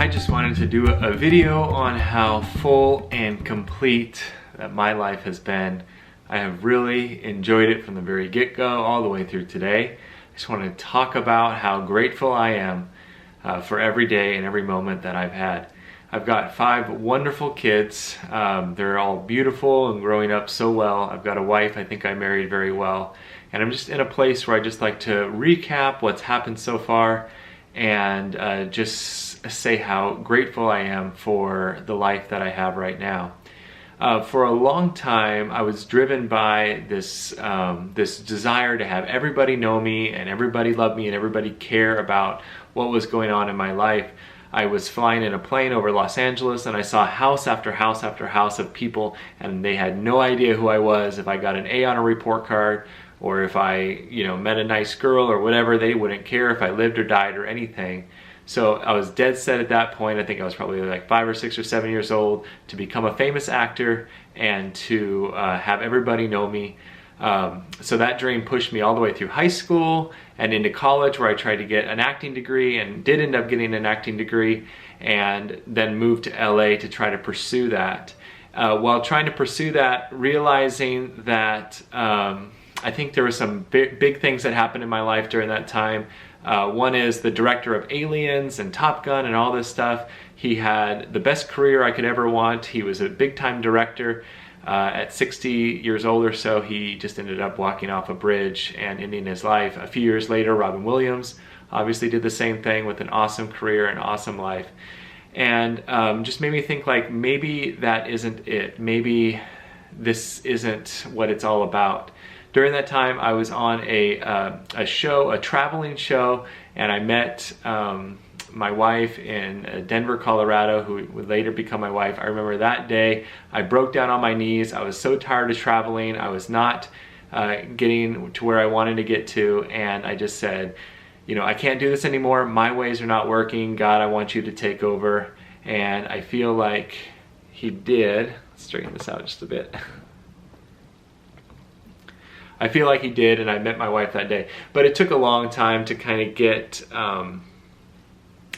I just wanted to do a video on how full and complete that my life has been. I have really enjoyed it from the very get-go all the way through today. I just want to talk about how grateful I am for every day and every moment that I've had. I've got 5 wonderful kids. They're all beautiful and growing up so well. I've got a wife I think I married very well. And I'm just in a place where I just like to recap what's happened so far and just say how grateful I am for the life that I have right now. For a long time, I was driven by this desire to have everybody know me and everybody love me and everybody care about what was going on in my life. I was flying in a plane over Los Angeles and I saw house after house after house of people, and they had no idea who I was. If I got an A on a report card, or if I, met a nice girl or whatever, they wouldn't care if I lived or died or anything. So I was dead set at that point. I think I was probably like 5 or 6 or 7 years old, to become a famous actor and to have everybody know me. So that dream pushed me all the way through high school and into college, where I tried to get an acting degree and did end up getting an acting degree, and then moved to LA to try to pursue that. While trying to pursue that, realizing that I think there were some big things that happened in my life during that time. One is the director of Aliens and Top Gun and all this stuff. He had the best career I could ever want. He was a big-time director. At 60 years old or so, he just ended up walking off a bridge and ending his life. A few years later, Robin Williams obviously did the same thing with an awesome career and awesome life. And just made me think, like, maybe that isn't it. Maybe this isn't what it's all about. During that time, I was on a show, a traveling show, and I met my wife in Denver, Colorado, who would later become my wife. I remember that day, I broke down on my knees. I was so tired of traveling. I was not getting to where I wanted to get to, and I just said, I can't do this anymore. My ways are not working. God, I want you to take over. And I feel like he did. Let's straighten this out just a bit. I feel like he did, and I met my wife that day. But it took a long time to kind of get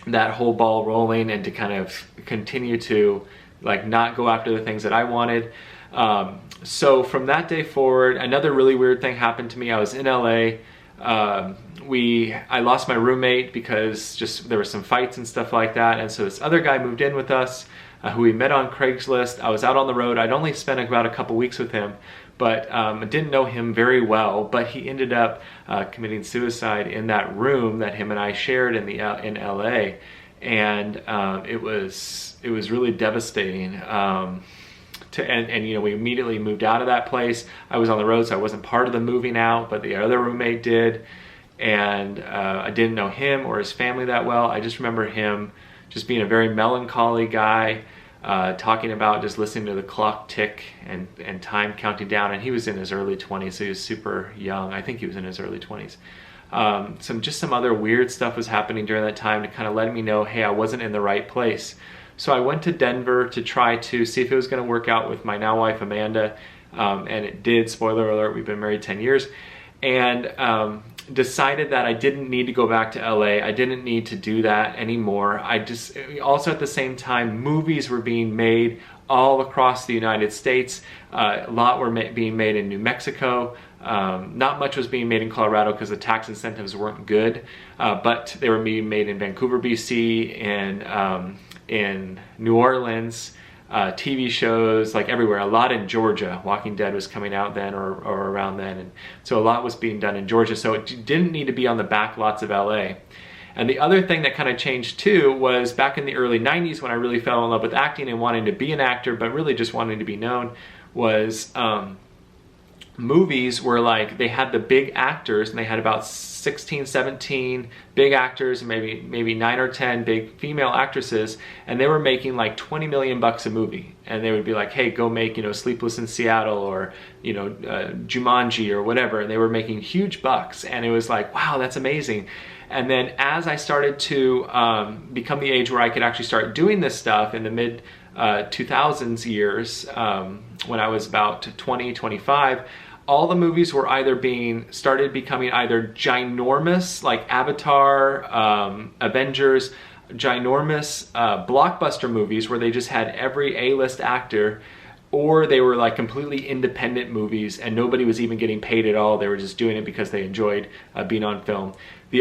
that whole ball rolling and to kind of continue to not go after the things that I wanted. So from that day forward, another really weird thing happened to me. I was in LA. I lost my roommate because just there were some fights and stuff like that. And so this other guy moved in with us, who we met on Craigslist. I was out on the road. I'd only spent about a couple weeks with him, but I didn't know him very well. But he ended up committing suicide in that room that him and I shared in LA, and it was really devastating. We immediately moved out of that place. I was on the road, so I wasn't part of the moving out, but the other roommate did, and I didn't know him or his family that well. I just remember him just being a very melancholy guy, talking about just listening to the clock tick and time counting down. And he was in his early 20s, so he was super young. I think he was in his early 20s. Some other weird stuff was happening during that time to kind of let me know, hey, I wasn't in the right place. So I went to Denver to try to see if it was going to work out with my now wife Amanda, and it did. Spoiler alert, we've been married 10 years. And decided that I didn't need to go back to LA. I didn't need to do that anymore. Also at the same time, movies were being made all across the United States. A lot were being made in New Mexico. Not much was being made in Colorado because the tax incentives weren't good, but they were being made in Vancouver, BC, and in New Orleans. TV shows everywhere, a lot in Georgia. Walking Dead was coming out then or around then, and so a lot was being done in Georgia, so it didn't need to be on the back lots of LA. And the other thing that kind of changed too was back in the early 90s, when I really fell in love with acting and wanting to be an actor, but really just wanting to be known, was movies were they had the big actors, and they had about 16, 17 big actors, and maybe 9 or 10 big female actresses, and they were making $20 million a movie. And they would be like, hey, go make Sleepless in Seattle or Jumanji or whatever, and they were making huge bucks. And it was like, wow, that's amazing. And then as I started to become the age where I could actually start doing this stuff in the mid 2000s years, when I was about 20, 25, all the movies were either becoming either ginormous, like Avatar, Avengers, ginormous blockbuster movies where they just had every A-list actor, or they were like completely independent movies and nobody was even getting paid at all. They were just doing it because they enjoyed being on film.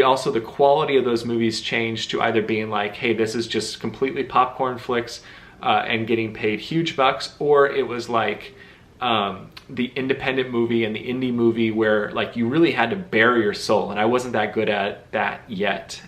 Also, the quality of those movies changed to either being like, hey, this is just completely popcorn flicks and getting paid huge bucks, or it was like the independent movie and the indie movie where like you really had to bare your soul, and I wasn't that good at that yet.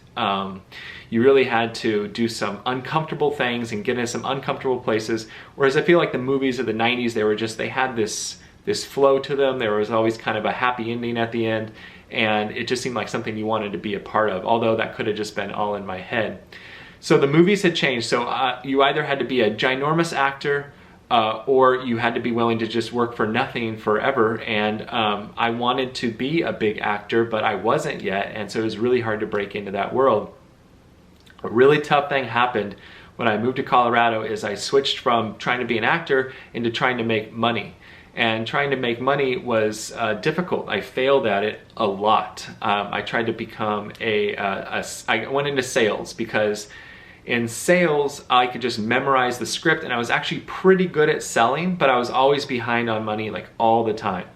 You really had to do some uncomfortable things and get in some uncomfortable places, whereas I feel like the movies of the 90s, they had this flow to them. There was always kind of a happy ending at the end, and it just seemed like something you wanted to be a part of, although that could have just been all in my head. So the movies had changed. So you either had to be a ginormous actor or you had to be willing to just work for nothing forever. And I wanted to be a big actor, but I wasn't yet, and so it was really hard to break into that world. A really tough thing happened when I moved to Colorado is I switched from trying to be an actor into trying to make money. And trying to make money was difficult. I failed at it a lot. I tried to become I went into sales because in sales, I could just memorize the script, and I was actually pretty good at selling, but I was always behind on money like all the time.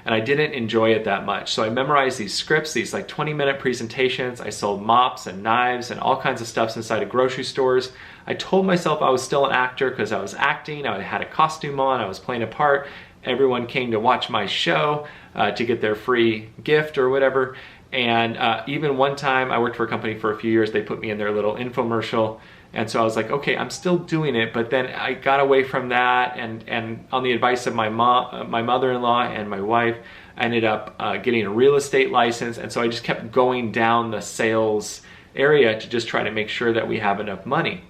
And I didn't enjoy it that much. So I memorized these scripts, these like 20-minute presentations. I sold mops and knives and all kinds of stuff inside of grocery stores. I told myself I was still an actor because I was acting, I had a costume on, I was playing a part. Everyone came to watch my show to get their free gift or whatever. And even one time, I worked for a company for a few years, they put me in their little infomercial. And so I was like, okay, I'm still doing it, but then I got away from that, and on the advice of my mother-in-law and my wife, I ended up getting a real estate license, and so I just kept going down the sales area to just try to make sure that we have enough money.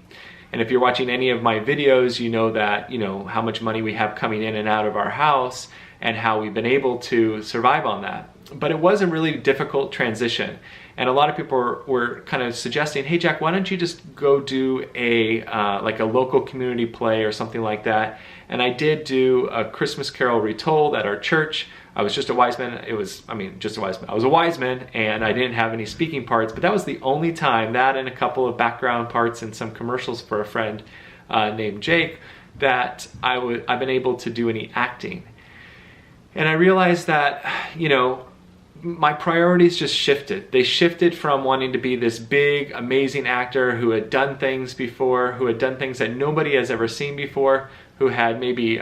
And if you're watching any of my videos, you know that, how much money we have coming in and out of our house and how we've been able to survive on that. But it was a really difficult transition. And a lot of people were kind of suggesting, hey Jack, why don't you just go do like a local community play or something like that. And I did do a Christmas Carol Retold at our church. I was just a wise man. I was a wise man, and I didn't have any speaking parts, but that was the only time, that and a couple of background parts and some commercials for a friend named Jake, that I've been able to do any acting. And I realized that, my priorities just shifted. They shifted from wanting to be this big, amazing actor who had done things before, who had done things that nobody has ever seen before, who had maybe,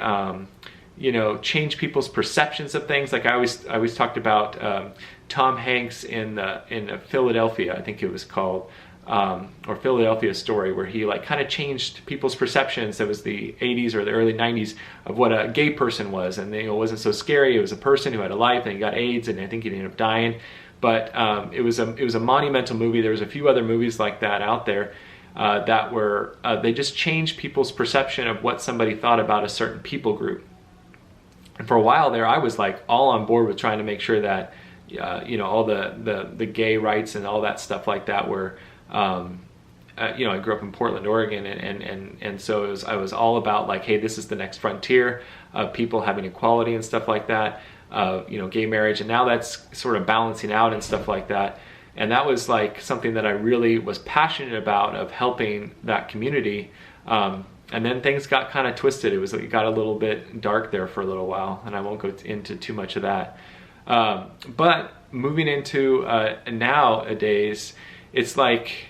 changed people's perceptions of things. Like I always talked about Tom Hanks in Philadelphia, I think it was called, or Philadelphia Story, where he like kind of changed people's perceptions. That was the 80s or the early 90s of what a gay person was, and it wasn't so scary. It was a person who had a life, and he got AIDS, and I think he ended up dying. But it was a monumental movie. There was a few other movies like that out there that were they just changed people's perception of what somebody thought about a certain people group. And for a while there, I was like all on board with trying to make sure that all the gay rights and all that stuff like that were. I grew up in Portland, Oregon, and so I was all about like, hey, this is the next frontier of people having equality and stuff like that, gay marriage, and now that's sort of balancing out and stuff like that. And that was like something that I really was passionate about, of helping that community. And then things got kind of twisted. It got a little bit dark there for a little while, and I won't go into too much of that. But moving into nowadays, it's like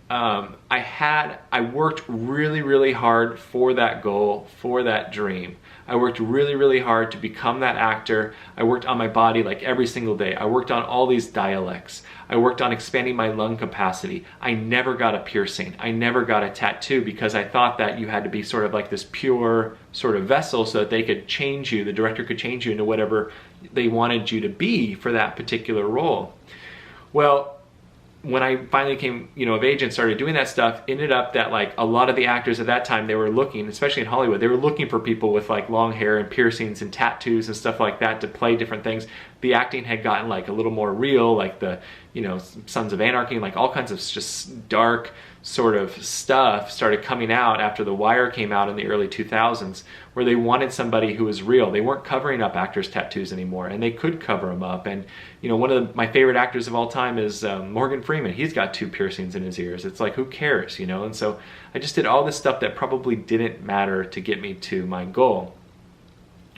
I worked really, really hard for that goal, for that dream. I worked really, really hard to become that actor. I worked on my body like every single day. I worked on all these dialects. I worked on expanding my lung capacity. I never got a piercing. I never got a tattoo, because I thought that you had to be sort of like this pure sort of vessel so that they could change you, the director could change you into whatever they wanted you to be for that particular role. Well, when I finally came, of age and started doing that stuff, ended up that like a lot of the actors at that time, they were looking, especially in Hollywood, they were looking for people with like long hair and piercings and tattoos and stuff like that to play different things. the acting had gotten like a little more real, like the, you know, Sons of Anarchy, like all kinds of just dark sort of stuff started coming out after The Wire came out in the early 2000s, where they wanted somebody who was real. They weren't covering up actors' tattoos anymore, and they could cover them up. And you know, one of my favorite actors of all time is Morgan Freeman. He's got 2 piercings in his ears. It's like, who cares, you know? And so I just did all this stuff that probably didn't matter to get me to my goal.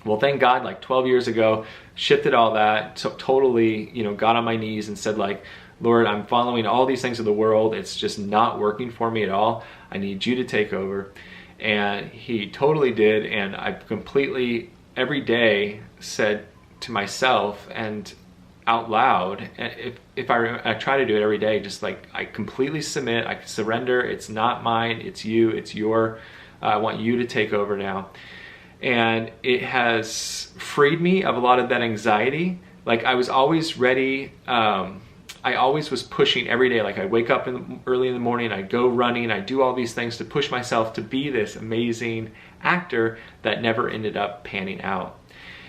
Well, thank God, like 12 years ago, shifted all that, totally, you know, got on my knees and said like, Lord, I'm following all these things of the world. It's just not working for me at all. I need you to take over. And he totally did. And I completely, every day, said to myself and out loud, if I try to do it every day, just like I completely submit, I surrender. It's not mine, it's you, it's your, I want you to take over now. And it has freed me of a lot of that anxiety. Like I was always ready, I always was pushing every day. Like I wake up early in the morning, I go running, I do all these things to push myself to be this amazing actor that never ended up panning out.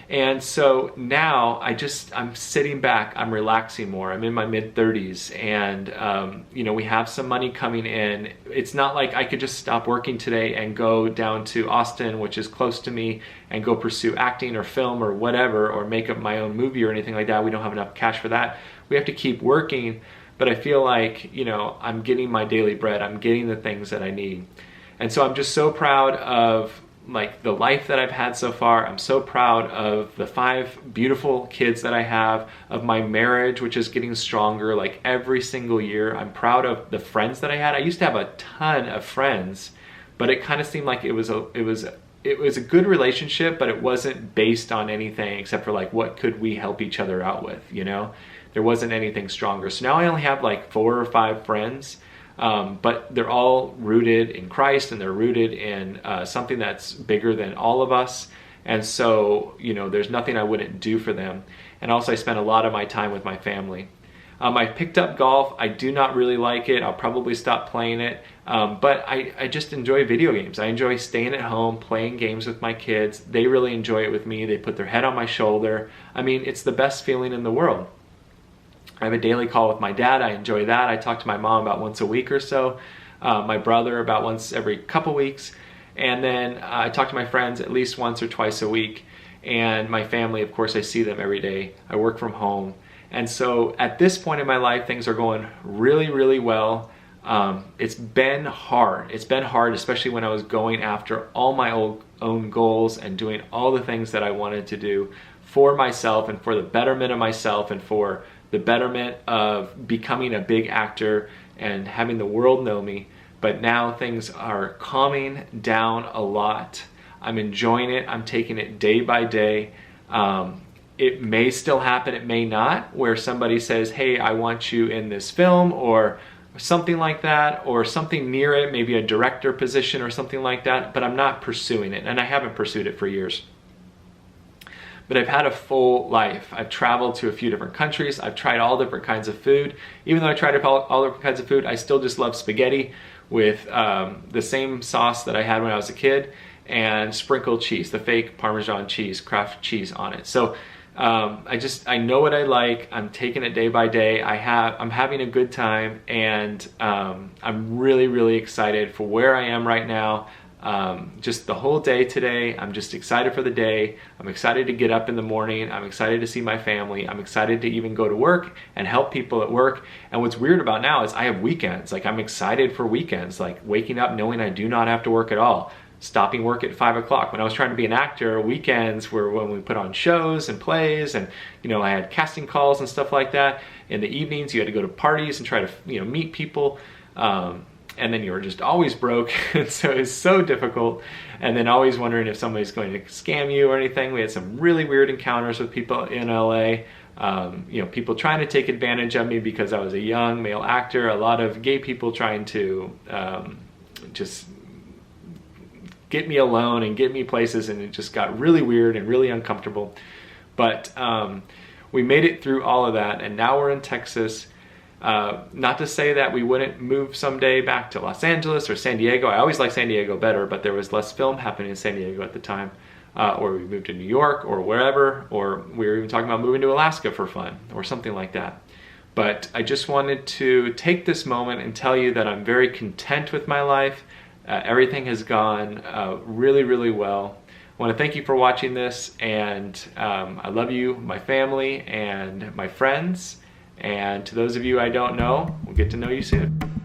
And so now I'm sitting back, I'm relaxing more. I'm in my mid-30s, and you know, we have some money coming in. It's not like I could just stop working today and go down to Austin, which is close to me, and go pursue acting or film or whatever, or make up my own movie or anything like that. We don't have enough cash for that. We have to keep working, but I feel like, you know, I'm getting my daily bread. I'm getting the things that I need. And so I'm just so proud of like the life that I've had so far. I'm so proud of the 5 beautiful kids that I have, of my marriage, which is getting stronger like every single year. I'm proud of the friends that I had. I used to have a ton of friends, but it kind of seemed like it was a good relationship, but it wasn't based on anything except for like, what could we help each other out with, you know? There wasn't anything stronger. So now I only have like 4 or 5 friends, but they're all rooted in Christ, and they're rooted in something that's bigger than all of us. And so, you know, there's nothing I wouldn't do for them. And also I spend a lot of my time with my family. I picked up golf. I do not really like it. I'll probably stop playing it. But I just enjoy video games. I enjoy staying at home, playing games with my kids. They really enjoy it with me. They put their head on my shoulder. I mean, it's the best feeling in the world. I have a daily call with my dad. I enjoy that. I talk to my mom about once a week or so. My brother about once every couple weeks. And then I talk to my friends at least once or twice a week. And my family, of course, I see them every day. I work from home. And so at this point in my life, things are going really, really well. It's been hard. It's been hard, especially when I was going after all my own goals and doing all the things that I wanted to do for myself and for the betterment of myself and for the betterment of becoming a big actor and having the world know me. But now things are calming down a lot. I'm enjoying it. I'm taking it day by day. It may still happen, it may not, where somebody says, hey, I want you in this film, or something like that, or something near it, maybe a director position or something like that, but I'm not pursuing it, and I haven't pursued it for years. But I've had a full life. I've traveled to a few different countries. I've tried all different kinds of food. Even though I tried all different kinds of food, I still just love spaghetti with the same sauce that I had when I was a kid, and sprinkled cheese, the fake Parmesan cheese, Kraft cheese on it. So I know what I like. I'm taking it day by day. I'm having a good time, and I'm really, really excited for where I am right now. Just the whole day today, I'm just excited for the day. I'm excited to get up in the morning. I'm excited to see my family. I'm excited to even go to work and help people at work. And what's weird about now is I have weekends. Like, I'm excited for weekends, like waking up knowing I do not have to work at all. Stopping work at 5 o'clock. When I was trying to be an actor, weekends were when we put on shows and plays, and you know, I had casting calls and stuff like that. In the evenings, you had to go to parties and try to, you know, meet people. And then you were just always broke, and so it's so difficult. And then always wondering if somebody's going to scam you or anything. We had some really weird encounters with people in LA. You know, people trying to take advantage of me because I was a young male actor. A lot of gay people trying to just get me alone and get me places, and it just got really weird and really uncomfortable. But we made it through all of that, and now we're in Texas. Not to say that we wouldn't move someday back to Los Angeles or San Diego. I always liked San Diego better, but there was less film happening in San Diego at the time. or we moved to New York or wherever, or we were even talking about moving to Alaska for fun or something like that. But I just wanted to take this moment and tell you that I'm very content with my life. Everything has gone really, really well. I want to thank you for watching this, and I love you, my family, and my friends. And to those of you I don't know, we'll get to know you soon.